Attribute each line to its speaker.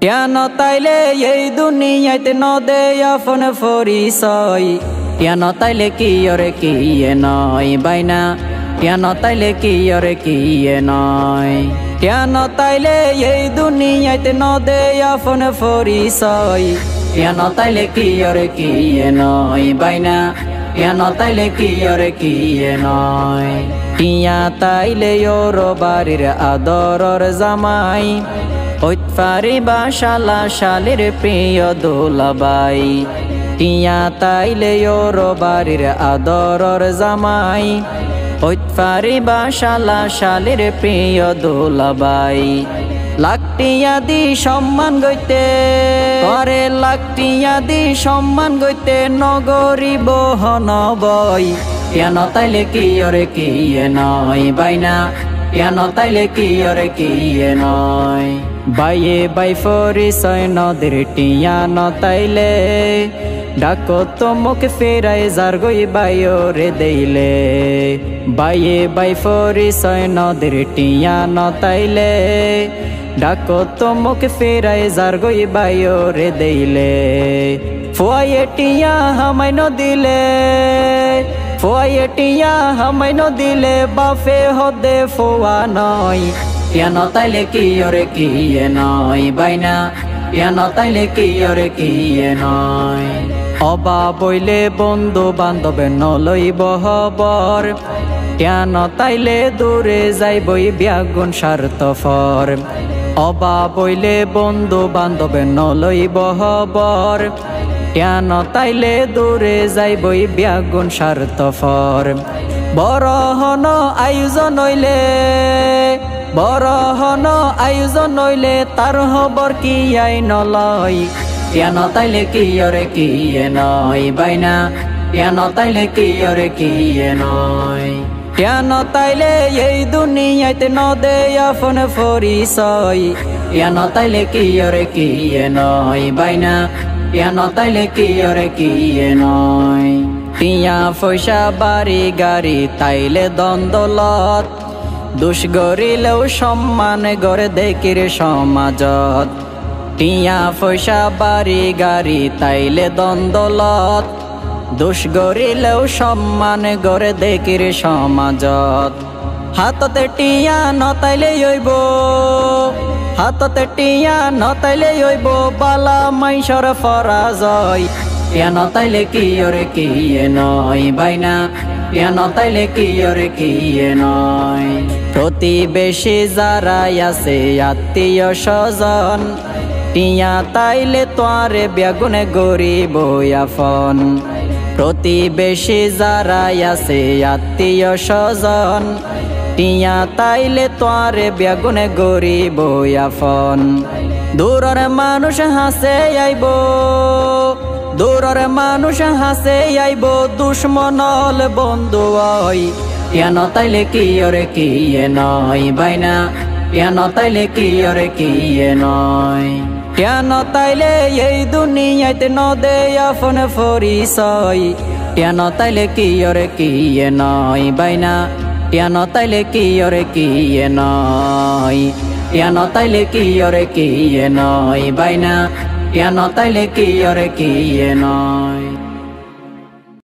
Speaker 1: টিয়া নতাইলে এই দুনিয়াতে নদে আপন পরিচয়। টিয়া নতাইলে কি ওরে কি নয় বাইনা, টিয়া নতাইলে কি ওরে কি নয়। টিয়া নতাইলে এই দুনিয়াতে নদে আপন পরিচয়। টিয়া নতাইলে কি ওরে কি নয় বাইনা, টিয়া নতাইলে কি ওরে কি নয়। টিয়া তাইলে ওর বাড়ির আদরর জামাই, হইত পারিবা শালা শালির প্রিয় দুলাবাই। টিয়া তাইলে ওর বাড়ির আদরর জামাই, হইত পারিবা শালা শালির প্রিয় দুলাবাই। লাখ টিয়া দি সম্মান গইতে করে, লাখ টিয়া দি সম্মান গইতে নগরী বহন বই। টিয়া নতাইলে কি ওরে কি নয় বাইনা, টিয়া নতাইলে কি ওরে কি নয়। বাইয়ে বাই পরিচয় নদের টিয়া নতাইলে, ডাকো তো মুখ ফেরাই যার গই বাইও রে দেইলে। বাইয়ে বাই পরিচয় নদের টিয়া নতাইলে, ডাকো তো মুখ ফেরাই যার গই বাইও রে দেইলে। ফুয়ায়ে টিয়া হামাই ন দিলে, ফুয়ায়ে টিয়া হামাই ন দিলে, বাফে হদে ফুয়া নয়। টিয়া নতাইলে কি ওরে কি নয় বাইনা, টিয়া নতাইলে কি ওরে কি নয়। অবা বইলে বন্ধু বান্ধব নলইব খবর, টিয়া নতাইলে দূরে যাইবই ব্যাগুন স্বার্থপর। অবা বইলে বন্ধু বান্ধব নলইব খবর, টিয়া নতাইলে দূরে যাইবই ব্যাগুন স্বার্থপর। বড় হন আয়োজন হইলে, বড় হন আয়োজন হইলে, তার খবর কি আই নলয়। টিয়া নতাইলে কি ওরে কি নয় বাইনা, টিয়া নতাইলে কি ওরে কি নয়। টিয়া নতাইলে এই দুনিয়াতে নদে আপন পরিচয়। টিয়া নতাইলে কি ওরে কি নয় বাইনা, টিয়া নতাইলে কি ওরে কি নয়। টিয়া পয়সা বাড়ি গাড়ি তাইলে দ্বন্দ্বলত, দুষ গরিলেও সম্মান গড়ে দেখির সমাজত। টিয়া পয়সা বাড়ি গাড়ি তাইলে দ্বন্দ্বলত, দুষ গরিলেও সম্মান গড়ে দেখির সমাজত। হাততে টিয়া নতাইলে হইব, হাততে টিয়া নতাইলে হইব, বালা মাইসর পরাজয়। টিয়া নতাইলে কি ওরে কি নয় বাইনা, টিয়া নতাইলে কি ওরে কি নয়। প্রতিবেশী যারা আছে আত্মীয় স্বজন, টিয়া তাইলে তোয়ারে ব্যাগুনে গরিব আপন। প্রতিবেশী যারা আছে আত্মীয় স্বজন, টিয়া তাইলে তোয়ারে ব্যাগুনে গরিব আপন। দূরের মানুষ হাসে আইব, দূরের মানুষ হাসে আইব, দুশ্মনল বন্ধু হয়। টিয়া নতাইলে কি ওরে কি নয় বাইনা, টিয়া নতাইলে কি ওরে কি নয়। টিয়া নতাইলে এই দুনিয়াতে নদে আপন পরিচয়। টিয়া নতাইলে কি ওরে কি নয় বাইনা, টিয়া নতাইলে কি ওরে কি নয়। টিয়া নতাইলে কি ওরে কি নয় বাইনা, টিয়া নতাইলে কি ওরে কি নয়।